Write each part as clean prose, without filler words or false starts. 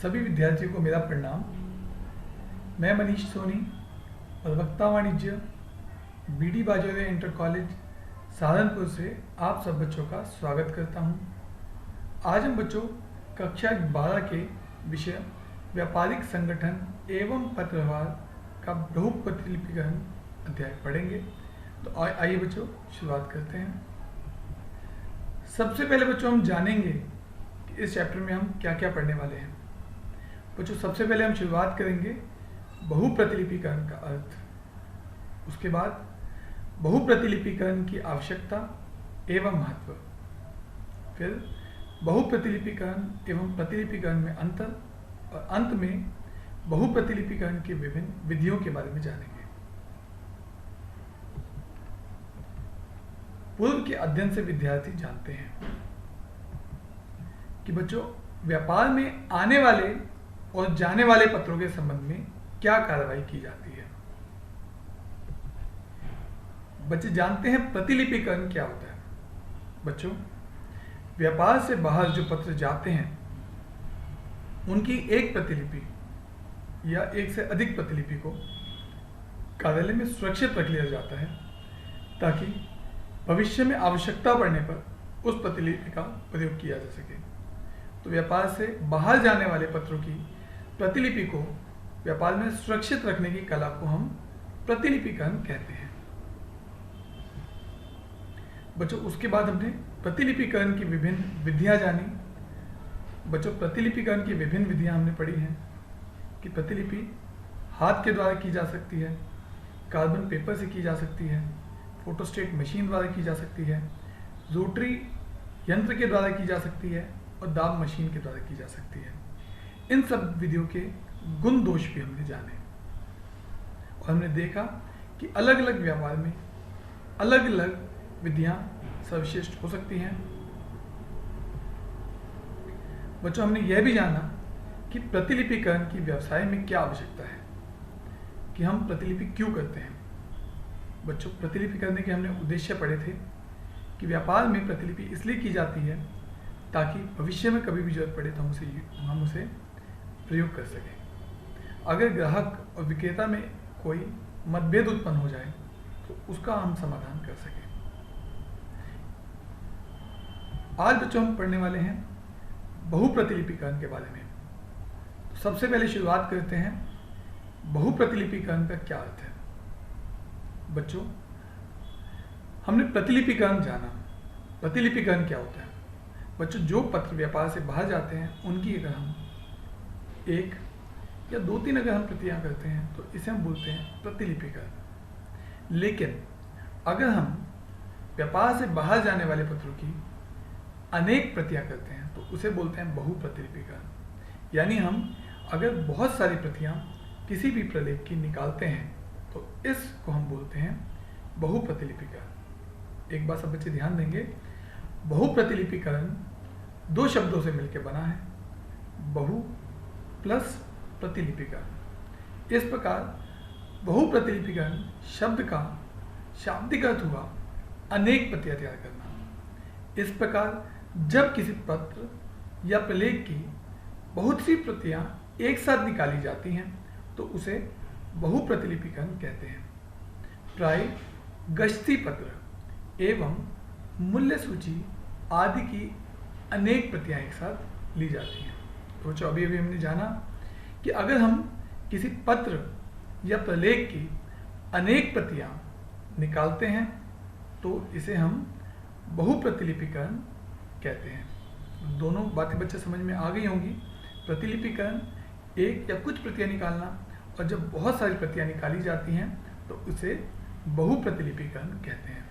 सभी विद्यार्थियों को मेरा प्रणाम। मैं मनीष सोनी, प्रवक्ता वाणिज्य, BD Bajoria inter college Saharanpur से आप सब बच्चों का स्वागत करता हूं। आज हम बच्चों कक्षा 12 के विषय व्यापारिक संगठन एवं पत्र व्यवहार का बहुप्रतिलिपिकरण अध्याय पढ़ेंगे। तो आइए बच्चों शुरुआत करते हैं। सबसे पहले बच्चों हम जानेंगे कि इस चैप्टर में हम क्या क्या पढ़ने वाले हैं। बच्चों सबसे पहले हम शुरुआत करेंगे बहुप्रतिलिपिकरण का अर्थ, उसके बाद बहुप्रतिलिपिकरण की आवश्यकता एवं महत्व, फिर बहुप्रतिलिपिकरण एवं प्रतिलिपिकरण में अंतर और अंत में बहुप्रतिलिपिकरण की विभिन्न विधियों के बारे में जानेंगे। पूर्व के अध्ययन से विद्यार्थी जानते हैं कि बच्चों व्यापार में आने वाले और जाने वाले पत्रों के संबंध में क्या कार्रवाई की जाती है। बच्चे जानते हैं प्रतिलिपिकरण क्या होता है। बच्चों व्यापार से बाहर जो पत्र जाते हैं उनकी एक प्रतिलिपि या एक से अधिक प्रतिलिपि को कार्यालय में सुरक्षित रख लिया जाता है ताकि भविष्य में आवश्यकता पड़ने पर उस प्रतिलिपि का प्रयोग किया जा सके। तो व्यापार से बाहर जाने वाले पत्रों की प्रतिलिपि को व्यापार में सुरक्षित रखने की कला को हम प्रतिलिपिकरण कहते हैं। बच्चों उसके बाद हमने प्रतिलिपिकरण की विभिन्न विधियां जानी। बच्चों प्रतिलिपिकरण की विभिन्न विधियां हमने पढ़ी हैं कि प्रतिलिपि हाथ के द्वारा की जा सकती है, कार्बन पेपर से की जा सकती है, फोटोस्टेट मशीन द्वारा की जा सकती है, रोटरी यंत्र के द्वारा की जा सकती है और दाब मशीन के द्वारा की जा सकती है। इन सब विधियों के गुण दोष भी हमने जाने और हमने देखा कि अलग अलग व्यापार में अलग अलग विधियां सर्वश्रेष्ठ हो सकती हैं। बच्चों हमने यह भी जाना कि प्रतिलिपिकरण की व्यवसाय में क्या आवश्यकता है, कि हम प्रतिलिपि क्यों करते हैं। बच्चों प्रतिलिपि करने के हमने उद्देश्य पढ़े थे कि व्यापार में प्रतिलिपि इसलिए की जाती है ताकि भविष्य में कभी भी जरूरत पड़े तो हम उसे प्रयोग कर सकें। अगर ग्राहक और विक्रेता में कोई मतभेद उत्पन्न हो जाए तो उसका हम समाधान कर सकें। आज बच्चों हम पढ़ने वाले हैं बहुप्रतिलिपिकरण के बारे में। तो सबसे पहले शुरुआत करते हैं बहुप्रतिलिपिकरण का क्या अर्थ है। बच्चों हमने प्रतिलिपिकरण जाना। प्रतिलिपिकरण क्या होता है। बच्चों जो पत्र व्यापार से बाहर जाते हैं उनकी अगर हम एक या दो तीन अगर हम प्रतियां करते हैं तो इसे हम बोलते हैं प्रतिलिपिकरण। लेकिन अगर हम व्यापार से बाहर जाने वाले पत्रों की अनेक प्रतियां करते हैं तो उसे बोलते हैं बहुप्रतिलिपिकरण। यानी हम अगर बहुत सारी प्रतियां किसी भी प्रलेख की निकालते हैं तो इसको हम बोलते हैं बहुप्रतिलिपिकरण। एक बात सब बच्चे ध्यान देंगे, बहुप्रतिलिपिकरण दो शब्दों से मिलकर बना है, बहु प्लस प्रतिलिपिकरण। इस प्रकार बहुप्रतिलिपिकरण शब्द का शाब्दिक अर्थ हुआ अनेक प्रतियां तैयार करना। इस प्रकार जब किसी पत्र या प्रलेख की बहुत सी प्रतियां एक साथ निकाली जाती हैं तो उसे बहुप्रतिलिपिकरण कहते हैं। प्राय गश्ती पत्र एवं मूल्य सूची आदि की अनेक प्रतियां एक साथ ली जाती हैं। तो अभी हमने जाना कि अगर हम किसी पत्र या प्रलेख की अनेक प्रतियां निकालते हैं तो इसे हम बहुप्रतिलिपिकरण कहते हैं। दोनों बातें बच्चे समझ में आ गई होंगी। प्रतिलिपिकरण एक या कुछ प्रतियां निकालना, और जब बहुत सारी प्रतियां निकाली जाती हैं तो उसे बहुप्रतिलिपिकरण कहते हैं।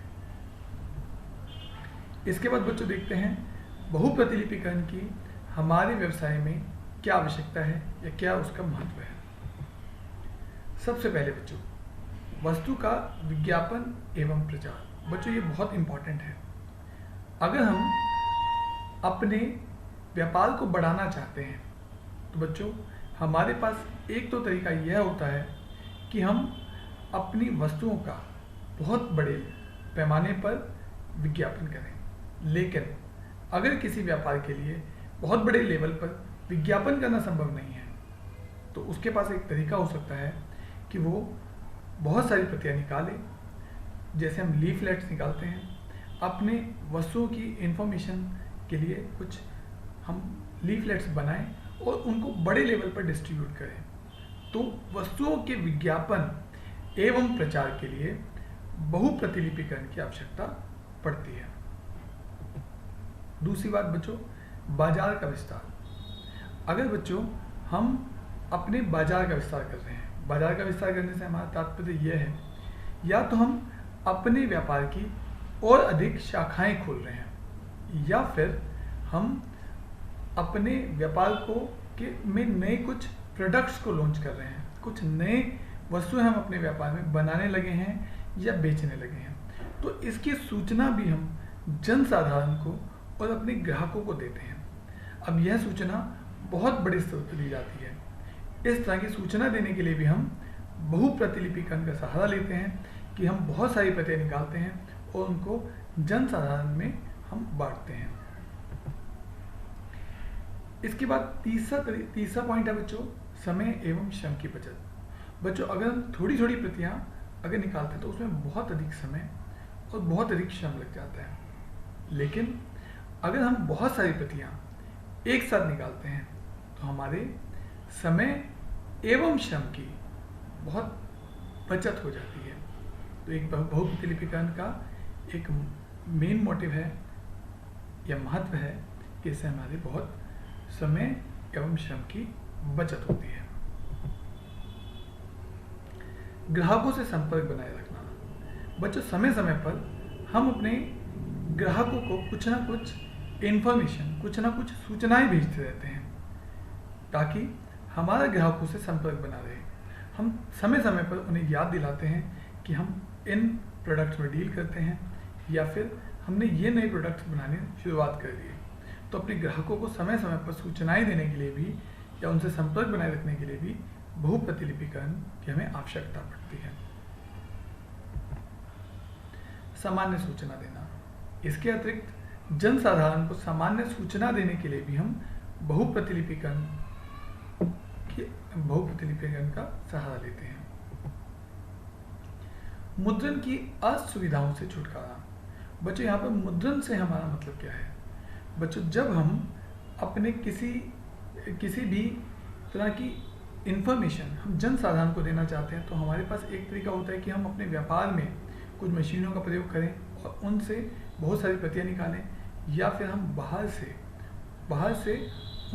इसके बाद बच्चों देखते हैं बहुप्रतिलिपिकरण की हमारे व्यवसाय में क्या आवश्यकता है या क्या उसका महत्व है। सबसे पहले बच्चों वस्तु का विज्ञापन एवं प्रचार। बच्चों ये बहुत इंपॉर्टेंट है। अगर हम अपने व्यापार को बढ़ाना चाहते हैं तो बच्चों हमारे पास एक तो तरीका यह होता है कि हम अपनी वस्तुओं का बहुत बड़े पैमाने पर विज्ञापन करें। लेकिन अगर किसी व्यापार के लिए बहुत बड़े लेवल पर विज्ञापन करना संभव नहीं है, तो उसके पास एक तरीका हो सकता है कि वो बहुत सारी प्रतियां निकाले, जैसे हम लीफलेट्स निकालते हैं, अपने वस्तुओं की इंफॉर्मेशन के लिए कुछ हम लीफलेट्स बनाएं और उनको बड़े लेवल पर डिस्ट्रीब्यूट करें। तो वस्तुओं के विज्ञापन एवं प्रचार के लिए बहुप्रतिलिपिकरण की आवश्यकता पड़ती है। दूसरी बात बच्चों, बाजार का विस्तार। अगर बच्चों हम अपने बाजार का विस्तार कर रहे हैं, बाजार का विस्तार करने से हमारा तात्पर्य यह है, या तो हम अपने व्यापार की और अधिक शाखाएं खोल रहे हैं, या फिर हम अपने व्यापार को में नए कुछ प्रोडक्ट्स को लॉन्च कर रहे हैं, कुछ नए वस्तुएं हम अपने व्यापार में बनाने लगे हैं या बेचने लगे हैं। तो इसकी सूचना भी हम जनसाधारण को और अपने ग्राहकों को देते हैं। अब यह सूचना बहुत बड़े स्तर पर दी जाती है। इस तरह की सूचना देने के लिए भी हम बहुप्रतिलिपिकरण का सहारा लेते हैं कि हम बहुत सारी प्रतियां निकालते हैं और उनको जनसाधारण में हम बांटते हैं। इसके बाद तीसरा पॉइंट है बच्चों, समय एवं श्रम की बचत। बच्चों अगर हम थोड़ी थोड़ी प्रतियां अगर निकालते हैं तो उसमें बहुत अधिक समय और बहुत अधिक श्रम लग जाता है, लेकिन अगर हम बहुत सारी प्रतियां एक साथ निकालते हैं तो हमारे समय एवं श्रम की बहुत बचत हो जाती है। तो एक बहुप्रतिलिपिकरण का एक मेन मोटिव है या महत्व है कि इससे हमारे बहुत समय एवं श्रम की बचत होती है। ग्राहकों से संपर्क बनाए रखना। बच्चों समय समय पर हम अपने ग्राहकों को कुछ ना कुछ इंफॉर्मेशन, कुछ ना कुछ सूचनाएं भेजते रहते हैं ताकि हमारा ग्राहकों से संपर्क बना रहे। हम समय समय पर उन्हें याद दिलाते हैं कि हम इन प्रोडक्ट्स में डील करते हैं या फिर हमने ये नए प्रोडक्ट्स बनाने शुरुआत कर दी। तो अपने ग्राहकों को समय समय पर सूचनाएं देने के लिए भी या उनसे संपर्क बनाए रखने के लिए भी बहुप्रतिलिपिकरण की हमें आवश्यकता पड़ती है। सामान्य सूचना देना। इसके अतिरिक्त जनसाधारण को सामान्य सूचना देने के लिए भी हम बहुप्रतिलिपिकरण का सहारा लेते हैं। मुद्रण की असुविधाओं से छुटकारा। बच्चों यहाँ पर मुद्रण से हमारा मतलब क्या है? बच्चों जब हम अपने किसी भी तरह की इंफॉर्मेशन हम जनसाधारण को देना चाहते हैं तो हमारे पास एक तरीका होता है कि हम अपने व्यापार में कुछ मशीनों का प्रयोग करें और उनसे बहुत सारी प्रतियां निकालें, या फिर हम बाहर से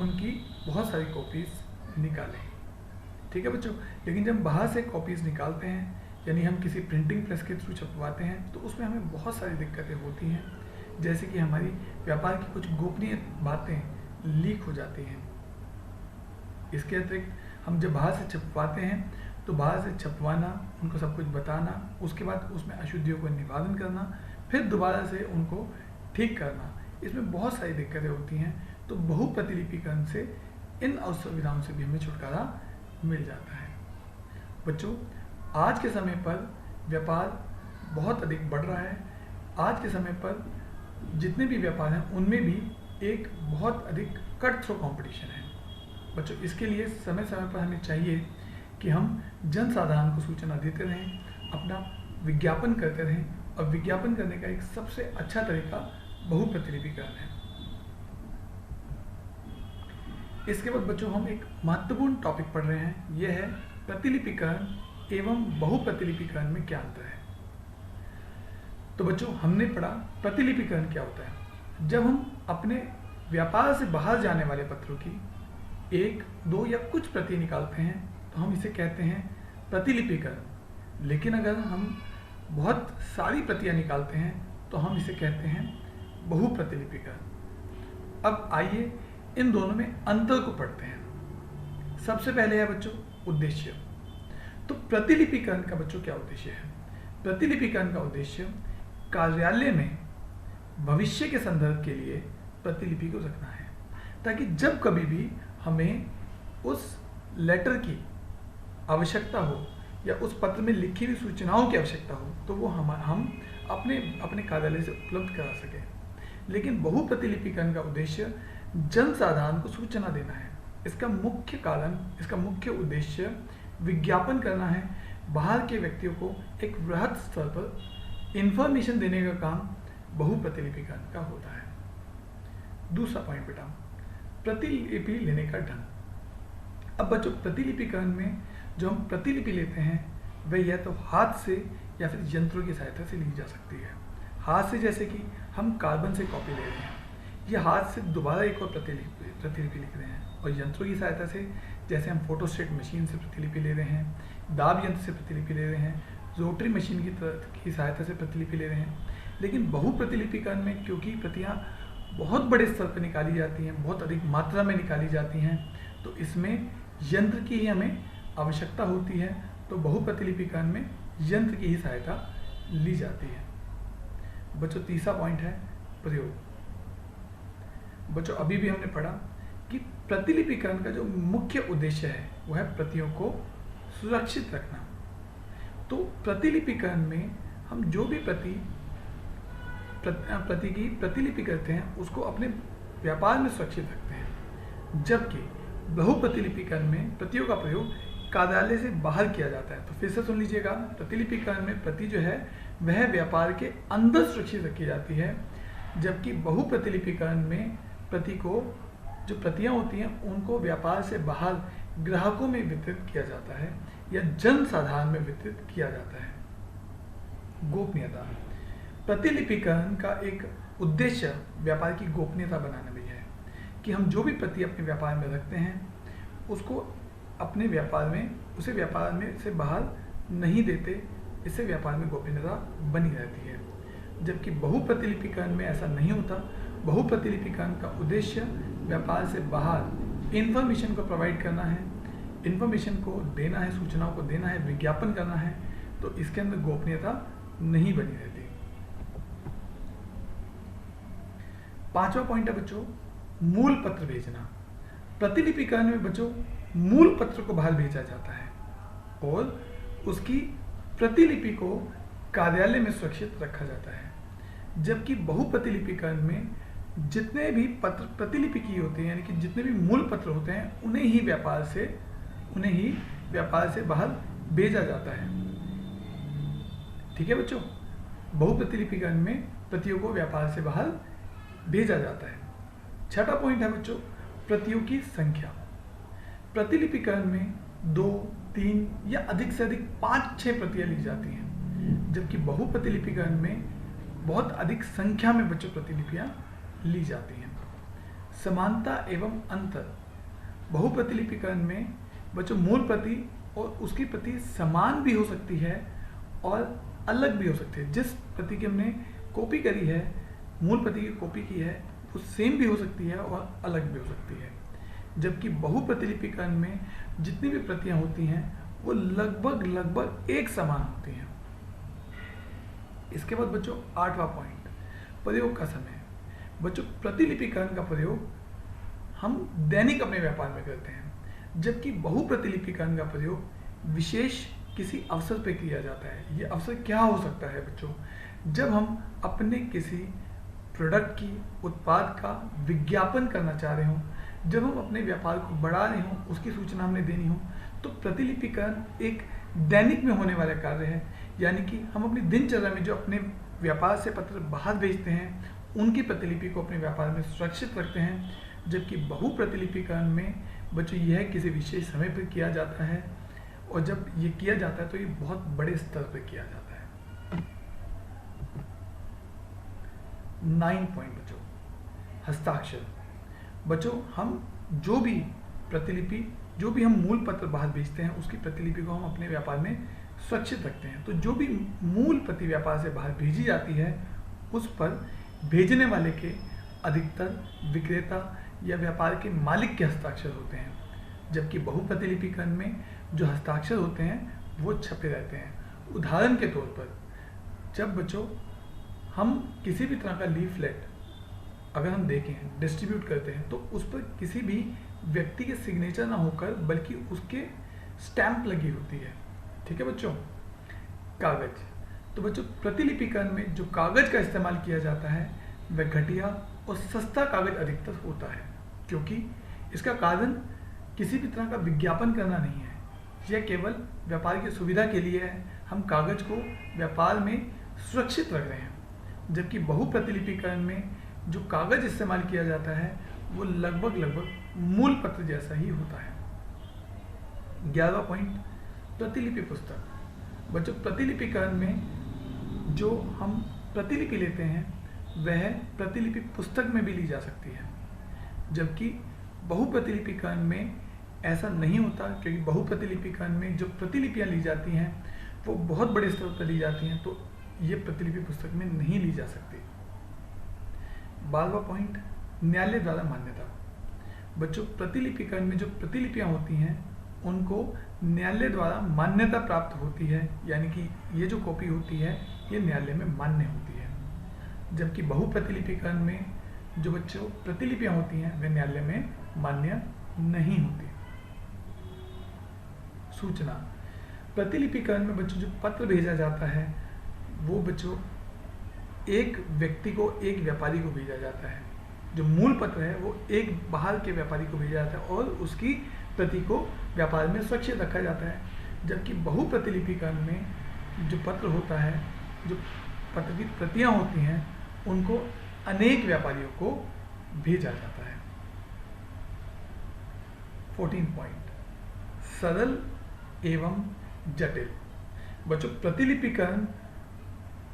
उनकी बहुत सारी कॉपीज निकालें। ठीक है बच्चों, लेकिन जब बाहर से कॉपीज निकालते हैं यानी हम किसी प्रिंटिंग प्रेस के थ्रू छपवाते हैं तो उसमें हमें बहुत सारी दिक्कतें होती हैं, जैसे कि हमारी व्यापार की कुछ गोपनीय बातें लीक हो जाती हैं। इसके अतिरिक्त हम जब बाहर से छपवाते हैं तो बाहर से छपवाना, उनको सब कुछ बताना, उसके बाद उसमें अशुद्धियों को निवारण करना, फिर दोबारा से उनको ठीक करना, इसमें बहुत सारी दिक्कतें होती हैं। तो बहुप्रतिलिपिकरण से इन असुविधाओं से भी हमें छुटकारा मिल जाता है। बच्चों आज के समय पर व्यापार बहुत अधिक बढ़ रहा है। आज के समय पर जितने भी व्यापार हैं उनमें भी एक बहुत अधिक कट थ्रो कंपटीशन है। बच्चों इसके लिए समय समय पर हमें चाहिए कि हम जनसाधारण को सूचना देते रहें, अपना विज्ञापन करते रहें, और विज्ञापन करने का एक सबसे अच्छा तरीका बहुप्रतिलिपिकरण है। इसके बाद बच्चों हम एक महत्वपूर्ण टॉपिक पढ़ रहे हैं, यह है प्रतिलिपिकरण एवं बहुप्रतिलिपिकरण में क्या अंतर है। तो बच्चों हमने पढ़ा प्रतिलिपिकरण क्या होता है। जब हम अपने व्यापार से बाहर जाने वाले पत्रों की एक, दो या कुछ प्रति निकालते हैं तो हम इसे कहते हैं प्रतिलिपिकरण। लेकिन अगर हम बहुत सारी प्रतियां निकालते हैं तो हम इसे कहते हैं बहुप्रतिलिपिकरण। अब आइए इन दोनों में अंतर को पढ़ते हैं। सबसे पहले है बच्चों उद्देश्य। तो प्रतिलिपिकरण का बच्चों क्या उद्देश्य है? प्रतिलिपिकरण का उद्देश्य कार्यालय में भविष्य के संदर्भ के लिए प्रतिलिपि को रखना है, ताकि जब कभी भी हमें उस लेटर की आवश्यकता हो या उस पत्र में लिखी हुई सूचनाओं की आवश्यकता हो तो वो हम अपने कार्यालय से उपलब्ध करा सकें। लेकिन बहुप्रतिलिपिकरण का उद्देश्य जनसाधारण को सूचना देना है, इसका मुख्य कारण, इसका मुख्य उद्देश्य विज्ञापन करना है। बाहर के व्यक्तियों को एक वृहद स्तर पर इंफॉर्मेशन देने का काम बहुप्रतिलिपिकरण का होता है। दूसरा पॉइंट बेटा, प्रतिलिपि लेने का ढंग। अब बच्चों, प्रतिलिपिकरण में जो हम प्रतिलिपि लेते हैं वह या तो हाथ से या फिर यंत्रों की सहायता से ली जा सकती है। हाथ से जैसे कि हम कार्बन से कॉपी ले रहे हैं, या हाथ से दोबारा एक और प्रतिलिपि लिख रहे हैं, और यंत्रों की सहायता से जैसे हम फोटोस्टेट मशीन से प्रतिलिपि ले रहे हैं, दाब यंत्र से प्रतिलिपि ले रहे हैं, रोटरी मशीन की सहायता से प्रतिलिपि ले रहे हैं। लेकिन बहुप्रतिलिपिकरण में क्योंकि प्रतियां बहुत बड़े स्तर पर निकाली जाती हैं, बहुत अधिक मात्रा में निकाली जाती हैं, तो इसमें यंत्र की ही हमें आवश्यकता होती है। तो बहुप्रतिलिपिकरण में यंत्र की ही सहायता ली जाती है। बच्चों, तीसरा पॉइंट है प्रयोग। बच्चों, अभी भी हमने पढ़ा कि प्रतिलिपिकरण का जो मुख्य उद्देश्य है वह है प्रतियों को सुरक्षित रखना। तो प्रतिलिपिकरण में हम जो भी प्रति की प्रतिलिपि करते हैं उसको अपने व्यापार में सुरक्षित रखते हैं, जबकि बहुप्रतिलिपिकरण में प्रतियों का प्रयोग कार्यालय से बाहर किया जाता है। तो फिर से सुन लीजिएगा, प्रतिलिपिकरण में प्रति जो है वह व्यापार के अंदर सुरक्षित रखी जाती है, जबकि बहुप्रतिलिपिकरण में प्रति को, जो प्रतियां होती हैं उनको व्यापार से बाहर ग्राहकों में वितरित किया जाता है या जन साधारण में वितरित किया जाता है। गोपनीयता। प्रतिलिपिकरण का एक उद्देश्य व्यापार की गोपनीयता बनाना भी है, कि हम जो भी प्रति अपने व्यापार में रखते हैं उसको अपने व्यापार में, उसे व्यापार में से बाहर नहीं देते। इससे व्यापार में गोपनीयता बनी रहती है, जबकि बहुप्रतिलिपिकरण में ऐसा नहीं होता। बहुप्रतिलिपिकरण का उद्देश्य व्यापार से बाहर इंफॉर्मेशन को प्रोवाइड करना है, इंफॉर्मेशन को देना है, सूचनाओं को देना है, विज्ञापन करना है, तो इसके अंदर गोपनीयता नहीं बनी रहती। पांचवा पॉइंट है बच्चों, मूल पत्र भेजना। प्रतिलिपिकरण में बच्चों मूल पत्र को बाहर भेजा जाता है और उसकी प्रतिलिपि को कार्यालय में सुरक्षित रखा जाता है, जबकि बहुप्रतिलिपिकरण में जितने भी पत्र प्रतिलिपि की होते हैं, यानी कि जितने भी मूल पत्र होते हैं उन्हें ही व्यापार से बाहर भेजा जाता है। ठीक है बच्चों, बहुप्रतिलिपिकरण में प्रतियों को व्यापार से बाहर भेजा जाता है। छठा पॉइंट है बच्चों, प्रतियों की संख्या। प्रतिलिपिकरण में 2, 3 या अधिक से अधिक 5-6 प्रतियां ली जाती हैं, जबकि बहुप्रतिलिपिकरण में बहुत अधिक संख्या में बच्चों प्रतिलिपियां ली जाती हैं। समानता एवं अंतर। बहुप्रतिलिपिकरण में बच्चों मूल प्रति और उसकी प्रति समान भी हो सकती है और अलग भी हो सकती है। जिस प्रति की हमने कॉपी करी है, मूल प्रति की कॉपी की है, वो सेम भी हो सकती है और अलग भी हो सकती है, जबकि बहुप्रतिलिपिकरण में जितनी भी प्रतियां होती हैं वो लगभग एक समान होती हैं। इसके बाद बच्चों आठवां पॉइंट, प्रयोग का समय। बच्चों प्रतिलिपिकरण का प्रयोग हम दैनिक अपने व्यापार में करते हैं, जबकि बहुप्रतिलिपिकरण का प्रयोग विशेष किसी अवसर पर किया जाता है। ये अवसर क्या हो सकता है बच्चों? जब हम अपने किसी प्रोडक्ट की, उत्पाद का विज्ञापन करना चाह रहे हों, जब हम अपने व्यापार को बढ़ा रहे हों, उसकी सूचना हमने देनी हो, तो प्रतिलिपिकरण एक दैनिक में होने वाला कार्य है। यानी कि हम अपनी दिनचर्या में जो अपने व्यापार से पत्र बाहर भेजते हैं उनकी प्रतिलिपि को अपने व्यापार में सुरक्षित रखते हैं, जबकि बहुप्रतिलिपिकरण में बच्चों यह किसी विशेष समय पर किया जाता है, और जब ये किया जाता है तो ये बहुत बड़े स्तर पर किया जाता है। 9 पॉइंट बच्चों, हस्ताक्षर। बच्चों हम जो भी प्रतिलिपि, जो भी हम मूल पत्र बाहर भेजते हैं उसकी प्रतिलिपि को हम अपने व्यापार में सुरक्षित रखते हैं। तो जो भी मूल प्रति व्यापार से बाहर भेजी जाती है उस पर भेजने वाले के अधिकतर विक्रेता या व्यापार के मालिक के हस्ताक्षर होते हैं, जबकि बहुप्रतिलिपिकरण में जो हस्ताक्षर होते हैं वो छपे रहते हैं। उदाहरण के तौर पर जब बच्चों हम किसी भी तरह का लीफलेट अगर हम देखें, डिस्ट्रीब्यूट करते हैं, तो उस पर किसी भी व्यक्ति के सिग्नेचर ना होकर बल्कि उसके स्टैंप लगी होती है। ठीक है बच्चों। कागज। तो बच्चों प्रतिलिपिकरण में जो कागज का इस्तेमाल किया जाता है वह घटिया और सस्ता कागज अधिकतर होता है, क्योंकि इसका कारण किसी भी तरह का विज्ञापन करना नहीं है, यह केवल व्यापार की सुविधा के लिए है। हम कागज को व्यापार में सुरक्षित रख रहे हैं। जबकि बहुप्रतिलिपिकरण में जो कागज इस्तेमाल किया जाता है वो लगभग मूल पत्र जैसा ही होता है। 11वां पॉइंट, प्रतिलिपि पुस्तक। बच्चों, प्रतिलिपिकरण में जो हम प्रतिलिपि लेते हैं वह प्रतिलिपि पुस्तक में भी ली जा सकती है, जबकि बहुप्रतिलिपिकरण में ऐसा नहीं होता, क्योंकि बहुप्रतिलिपिकरण में जो प्रतिलिपियां ली जाती हैं वो बहुत बड़े स्तर पर ली जाती हैं, तो ये प्रतिलिपि पुस्तक में नहीं ली जा सकती। 12वां पॉइंट, न्यायालय द्वारा मान्यता। बच्चों, प्रतिलिपिकरण में जो प्रतिलिपियां होती हैं उनको न्यायालय द्वारा मान्यता प्राप्त होती है, यानी कि ये जो कॉपी होती है ये न्यायालय में मान्य होती है। जबकि बहुप्रतिलिपिकरण में जो बच्चों प्रतिलिपियां होती हैं वे न्यायालय में मान्य नहीं होती। सूचना, प्रतिलिपिकरण में बच्चों जो पत्र भेजा जाता है वो बच्चों एक व्यक्ति को, एक व्यापारी को भेजा जाता है। जो मूल पत्र है वो एक बाहर के व्यापारी को भेजा जाता है और उसकी प्रति को व्यापार में सुरक्षित रखा जाता है। जबकि बहुप्रतिलिपिकरण में जो पत्र होता है, जो पत्र की प्रतियां होती हैं, उनको अनेक व्यापारियों को भेजा जाता है। 14 पॉइंट, सरल एवं जटिल। बच्चों, प्रतिलिपिकरण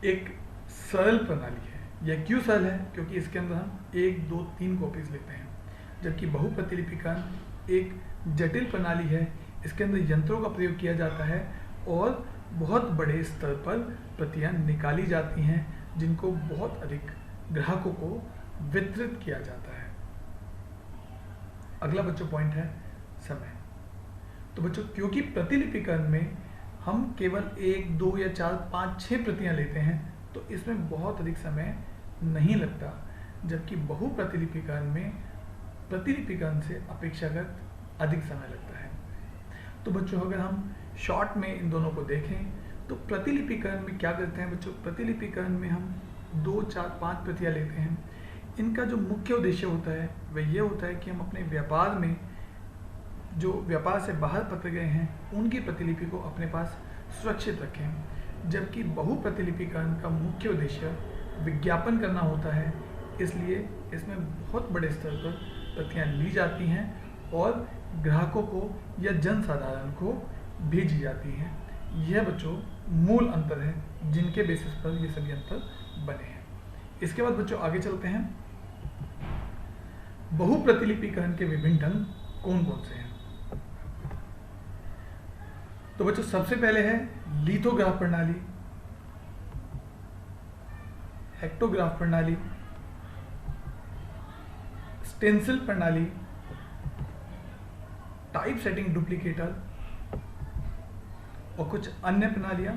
एक सरल प्रणाली है। यह क्यों सरल है? क्योंकि इसके अंदर हम 1, 2, 3 कॉपीज लेते हैं। जबकि बहुप्रतिलिपिकरण एक जटिल प्रणाली है, इसके अंदर यंत्रों का प्रयोग किया जाता है और बहुत बड़े स्तर पर प्रतियां निकाली जाती हैं, जिनको बहुत अधिक ग्राहकों को वितरित किया जाता है। अगला बच्चों पॉइंट है समय। तो बच्चों, क्योंकि प्रतिलिपिकरण में हम केवल 1, 2 या 4, 5, 6 प्रतियां लेते हैं तो इसमें बहुत अधिक समय नहीं लगता। जबकि बहुप्रतिलिपिकरण में प्रतिलिपिकरण से अपेक्षाकृत अधिक समय लगता है। तो बच्चों, अगर हम शॉर्ट में इन दोनों को देखें तो प्रतिलिपिकरण में क्या करते हैं बच्चों, प्रतिलिपिकरण में हम 2, 4, 5 प्रतियां लेते हैं। इनका जो मुख्य उद्देश्य होता है वह यह होता है कि हम अपने व्यापार में जो व्यापार से बाहर पत्र गए हैं उनकी प्रतिलिपि को अपने पास सुरक्षित रखें। जबकि बहुप्रतिलिपिकरण का मुख्य उद्देश्य विज्ञापन करना होता है, इसलिए इसमें बहुत बड़े स्तर पर प्रतियां ली जाती हैं और ग्राहकों को या जन साधारण को भेजी जाती हैं। यह बच्चों मूल अंतर है जिनके बेसिस पर ये सभी अंतर बने हैं। इसके बाद बच्चों आगे चलते हैं। बहुप्रतिलिपिकरण के विभिन्न ढंग कौन कौन से हैं? तो बच्चों, सबसे पहले है लिथोग्राफ प्रणाली, हेक्टोग्राफ प्रणाली, स्टेंसिल प्रणाली, टाइप सेटिंग डुप्लीकेटर और कुछ अन्य प्रणालियां,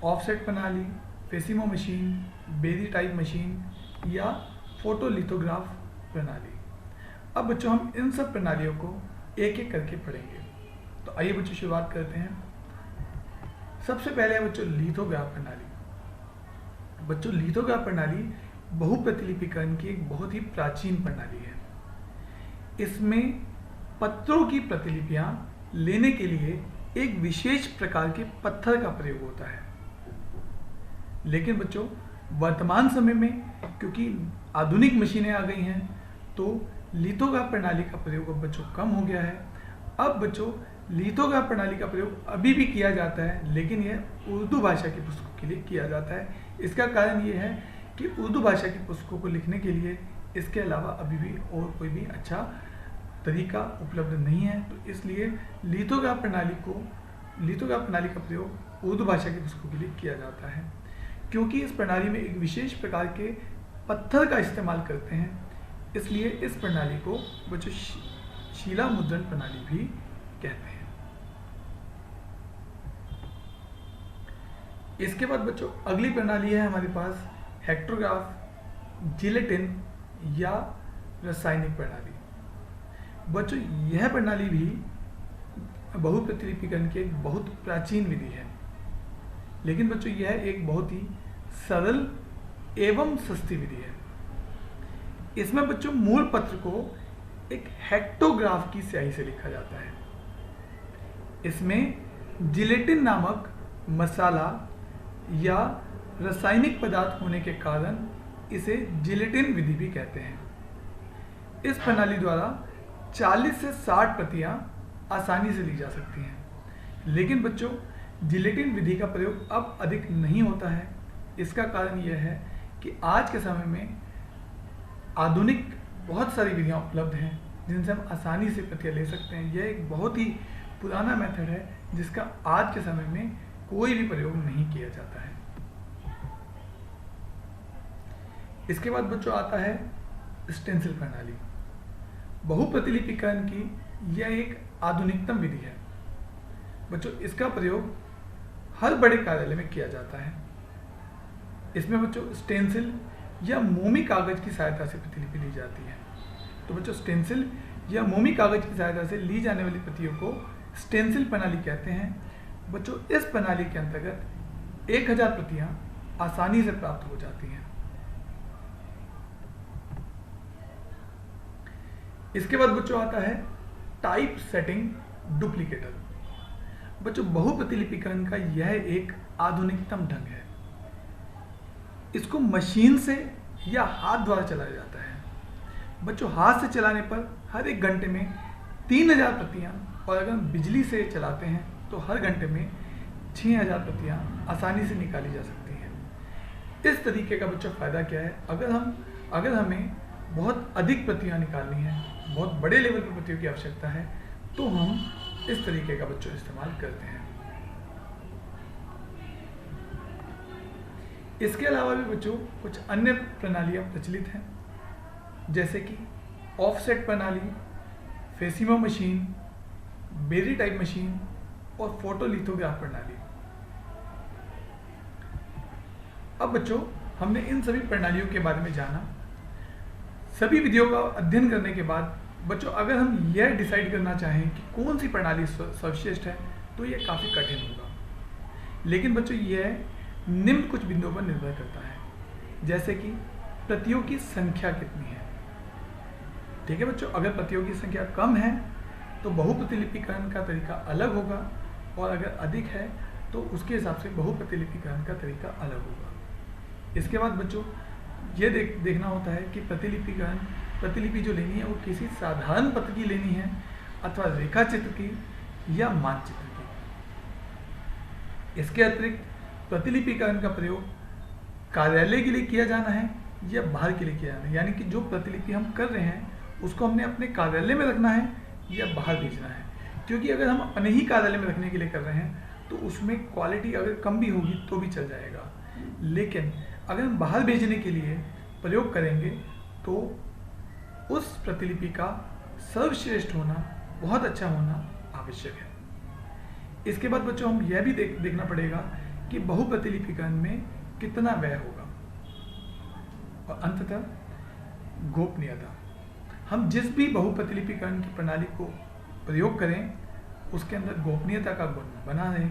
ऑफसेट प्रणाली, फेसिमो मशीन, बेरी टाइप मशीन या फोटोलिथोग्राफ प्रणाली। अब बच्चों हम इन सब प्रणालियों को एक एक करके पढ़ेंगे। तो आइए बच्चों शुरुआत करते हैं। सबसे पहले है बच्चों लिथोग्राफ प्रणाली। बच्चों, लिथोग्राफ प्रणाली बहुप्रतिलिपिकरण की एक बहुत ही प्राचीन प्रणाली है। इसमें पत्रों की प्रतिलिपियां लेने के लिए एक विशेष प्रकार के पत्थर का प्रयोग होता है। लेकिन बच्चों वर्तमान समय में क्योंकि आधुनिक मशीनें आ गई हैं तो लिथोग्राफ प्रणाली का प्रयोग अब बच्चों कम हो गया है। अब बच्चों लिथोग्राफ प्रणाली का प्रयोग अभी भी किया जाता है, लेकिन यह उर्दू भाषा की पुस्तकों के लिए किया जाता है। इसका कारण ये है कि उर्दू भाषा की पुस्तकों को लिखने के लिए इसके अलावा अभी भी और कोई भी अच्छा तरीका उपलब्ध नहीं है, तो इसलिए लिथोग्राफ प्रणाली का प्रयोग उर्दू भाषा की पुस्तकों के लिए किया जाता है। क्योंकि इस प्रणाली में एक विशेष प्रकार के पत्थर का इस्तेमाल करते हैं, इसलिए इस प्रणाली को बच्चों शिला मुद्रण प्रणाली भी कहते हैं। इसके बाद बच्चों अगली प्रणाली है हमारे पास हेक्टोग्राफ, जिलेटिन या रासायनिक प्रणाली। बच्चों यह प्रणाली भी बहुप्रतिलिपिकरण की एक बहुत प्राचीन विधि है, लेकिन बच्चों यह एक बहुत ही सरल एवं सस्ती विधि है। इसमें बच्चों मूल पत्र को एक हेक्टोग्राफ की स्याही से लिखा जाता है। इसमें जिलेटिन नामक मसाला या रासायनिक पदार्थ होने के कारण इसे जिलेटिन विधि भी कहते हैं। इस प्रणाली द्वारा 40 से 60 प्रतियां आसानी से ली जा सकती हैं। लेकिन बच्चों, जिलेटिन विधि का प्रयोग अब अधिक नहीं होता है। इसका कारण यह है कि आज के समय में आधुनिक बहुत सारी विधियां उपलब्ध हैं जिनसे हम आसानी से प्रतियां ले सकते हैं। यह एक बहुत ही पुराना मेथड है जिसका आज के समय में कोई भी प्रयोग नहीं किया जाता है। इसके बाद बच्चों आता है स्टेंसिल प्रणाली। बहुप्रतिलिपिकरण की यह एक आधुनिकतम विधि है। बच्चों, इसका प्रयोग हर बड़े कार्यालय में किया जाता है। इसमें बच्चों स्टेंसिल या मोमी कागज की सहायता से प्रतिलिपि ली जाती है। तो बच्चों, स्टेंसिल या मोमी कागज की सहायता से ली जाने वाली प्रतियों को स्टेंसिल प्रणाली कहते हैं। बच्चों, इस प्रणाली के अंतर्गत 1000 प्रतियां आसानी से प्राप्त हो जाती हैं। इसके बाद बच्चों आता है टाइप सेटिंग डुप्लीकेटर। बच्चों, बहुप्रतिलिपिकरण का यह एक आधुनिकतम ढंग है। इसको मशीन से या हाथ द्वारा चलाया जाता है। बच्चों, हाथ से चलाने पर हर एक घंटे में 3000 प्रतियां, और अगर हम बिजली से चलाते हैं तो हर घंटे में 6000 प्रतियां आसानी से निकाली जा सकती हैं। इस तरीके का बच्चों फायदा क्या है? अगर हमें बहुत अधिक प्रतियां निकालनी है, बहुत बड़े लेवल पर प्रतियों की आवश्यकता है, तो हम इस तरीके का बच्चों इस्तेमाल करते हैं। इसके अलावा भी बच्चों कुछ अन्य प्रणालियां प्रचलित हैं, जैसे कि ऑफसेट प्रणाली, फेसिमो मशीन, बेरी टाइप मशीन और फोटोलिथोग्राफ प्रणाली। अब बच्चों, हमने इन सभी प्रणालियों के बारे में जाना। सभी विधियों का अध्ययन करने के बाद बच्चों, अगर हम यह डिसाइड करना चाहें कि कौन सी प्रणाली सर्वश्रेष्ठ है, तो यह काफ़ी कठिन होगा। लेकिन बच्चों, यह निम्न कुछ बिंदुओं पर निर्भर करता है, जैसे कि प्रतियों की संख्या कितनी है। ठीक है बच्चों, अगर प्रतियों की संख्या कम है तो बहुप्रतिलिपिकरण का तरीका अलग होगा, और अगर अधिक है तो उसके हिसाब से बहुप्रतिलिपिकरण का तरीका अलग होगा। इसके बाद बच्चों, ये देखना होता है कि प्रतिलिपि जो लेनी है वो किसी साधारण पत्र की लेनी है अथवा रेखा चित्र की या मानचित्र की। इसके अतिरिक्त प्रतिलिपिकरण का प्रयोग कार्यालय के लिए किया जाना है या बाहर के लिए किया जाना है, यानी कि जो प्रतिलिपि हम कर रहे हैं उसको हमने अपने कार्यालय में रखना है या बाहर भेजना है। क्योंकि अगर हम अपने ही कार्यालय में रखने के लिए कर रहे हैं तो उसमें क्वालिटी अगर कम भी होगी तो भी चल जाएगा। लेकिन अगर हम बाहर भेजने के लिए प्रयोग करेंगे तो उस प्रतिलिपि का सर्वश्रेष्ठ होना, बहुत अच्छा होना आवश्यक है। इसके बाद बच्चों, हम यह भी देखना पड़ेगा कि बहुप्रतिलिपिकरण में कितना व्यय होगा, और अंततः गोपनीयता। हम जिस भी बहुप्रतिलिपिकरण की प्रणाली को प्रयोग करें उसके अंदर गोपनीयता का गुण बना रहे।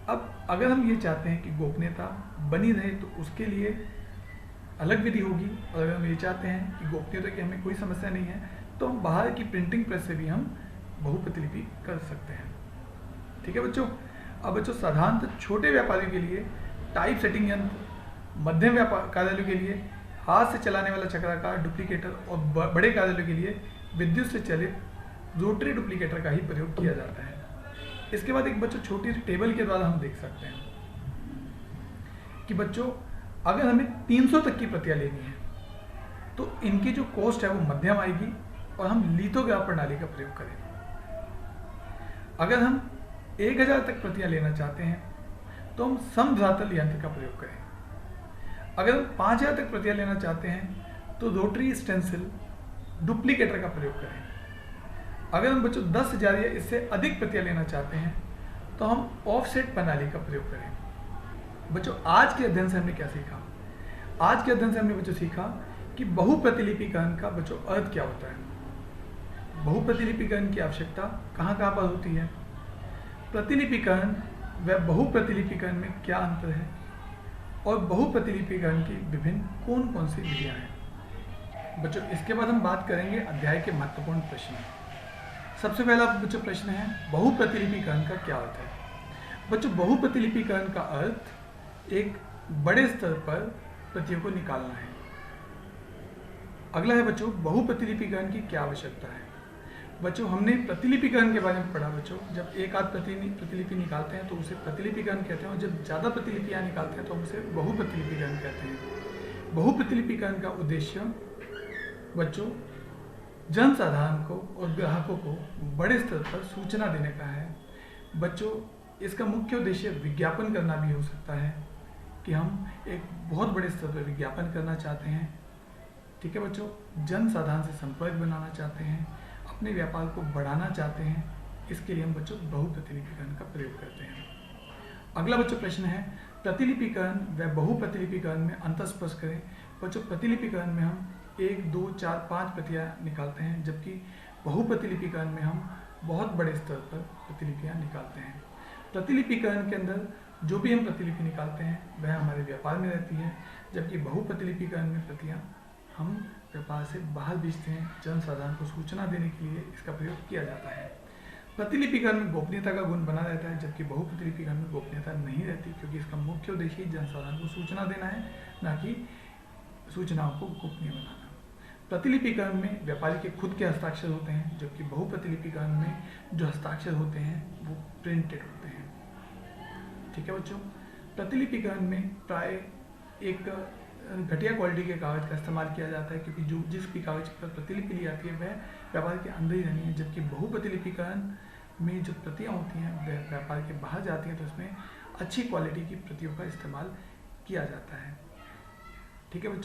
अब अगर हम ये चाहते हैं कि गोपनीयता बनी रहे तो उसके लिए अलग विधि होगी, और अगर हम ये चाहते हैं कि गोपनीयता की हमें कोई समस्या नहीं है तो हम बाहर की प्रिंटिंग प्रेस से भी हम बहुप्रतिलिपि कर सकते हैं। ठीक है बच्चों। अब बच्चों, साधारणतः छोटे व्यापारियों के लिए टाइप सेटिंग यंत्र, मध्यम व्यापार कार्यालयों के लिए हाथ से चलाने वाला चक्राकार डुप्लीकेटर, और बड़े कार्यालयों के लिए विद्युत से चलित रोटरी डुप्लीकेटर का ही प्रयोग किया जाता है। इसके बाद एक बच्चों छोटी सी टेबल के द्वारा हम देख सकते हैं कि बच्चों, अगर हमें 300 तक की प्रतियां लेनी है तो इनकी जो कॉस्ट है वो मध्यम आएगी, और हम लिथोग्राफ प्रणाली का प्रयोग करें। अगर हम 1000 तक प्रतियां लेना चाहते हैं तो हम समधरातल यंत्र का प्रयोग करें। अगर हम 5000 तक प्रतियां लेना चाहते हैं तो रोटरी स्टेंसिल डुप्लीकेटर का प्रयोग करें। अगर हम बच्चों 10,000 या इससे अधिक प्रतियां लेना चाहते हैं तो हम ऑफसेट प्रणाली का प्रयोग करें। बच्चों, आज के अध्ययन से हमने क्या सीखा? आज के अध्ययन से हमने बच्चों सीखा कि बहुप्रतिलिपिकरण का बच्चों अर्थ क्या होता है, बहुप्रतिलिपिकरण की आवश्यकता कहाँ कहाँ पर होती है, प्रतिलिपिकरण व बहुप्रतिलिपिकरण में क्या अंतर है, और बहुप्रतिलिपिकरण की विभिन्न कौन कौन सी विधियाँ हैं। बच्चों इसके बाद हम बात करेंगे अध्याय के महत्वपूर्ण प्रश्न। सबसे पहला बच्चों प्रश्न है बहुप्रतिलिपिकरण का क्या अर्थ है। बच्चों बहुप्रतिलिपिकरण का अर्थ एक बड़े स्तर पर प्रतियों को निकालना है। अगला है बच्चों बहुप्रतिलिपिकरण की क्या आवश्यकता है। बच्चों हमने प्रतिलिपिकरण के बारे में पढ़ा। बच्चों जब एक आध प्रतिलिपि निकालते हैं तो उसे प्रतिलिपिकरण कहते हैं, और जब ज़्यादा प्रतिलिपियाँ निकालते हैं तो हम उसे बहुप्रतिलिपिकरण कहते हैं। बहुप्रतिलिपिकरण का उद्देश्य बच्चों जनसाधारण को और ग्राहकों को बड़े स्तर पर सूचना देने का है। बच्चों इसका मुख्य उद्देश्य विज्ञापन करना भी हो सकता है कि हम एक बहुत बड़े स्तर पर विज्ञापन करना चाहते हैं। ठीक है बच्चों, जनसाधारण से संपर्क बनाना चाहते हैं, अपने व्यापार को बढ़ाना चाहते हैं, इसके लिए हम बच्चों बहुप्रतिलिपिकरण का प्रयोग करते हैं। अगला बच्चों प्रश्न है प्रतिलिपिकरण व बहुप्रतिलिपिकरण में अंतर स्पष्ट करें। बच्चों प्रतिलिपिकरण में हम 1, 2, 4, 5 प्रतियां निकालते हैं, जबकि बहुप्रतिलिपिकरण में हम बहुत बड़े स्तर पर प्रतिलिपियां निकालते हैं। प्रतिलिपिकरण के अंदर जो भी हम प्रतिलिपि निकालते हैं वह हमारे व्यापार में रहती है, जबकि बहुप्रतिलिपिकरण में प्रतियां हम व्यापार से बाहर बेचते हैं। जनसाधारण को सूचना देने के लिए इसका प्रयोग किया जाता है। प्रतिलिपिकरण में गोपनीयता का गुण बना रहता है, जबकि बहुप्रतिलिपिकरण में गोपनीयता नहीं रहती, क्योंकि इसका मुख्य उद्देश्य जनसाधारण को सूचना देना है, न कि सूचनाओं को गोपनीय बनाना। प्रतिलिपिकरण में व्यापारी के खुद के हस्ताक्षर होते हैं, जबकि बहुप्रतिलिपिकरण में जो हस्ताक्षर होते हैं वो प्रिंटेड होते हैं। ठीक है बच्चों, प्रतिलिपिकरण में प्राय एक घटिया क्वालिटी के कागज का इस्तेमाल किया जाता है, क्योंकि जो जिस भी कागज पर प्रतिलिपि ली जाती है वह व्यापार के अंदर ही रहनी है, जबकि बहुप्रतिलिपिकरण में जो प्रतियां होती हैं वह व्यापार के बाहर जाती हैं, तो इसमें अच्छी क्वालिटी की प्रतियों का इस्तेमाल किया जाता है। ठीक है बच्चों,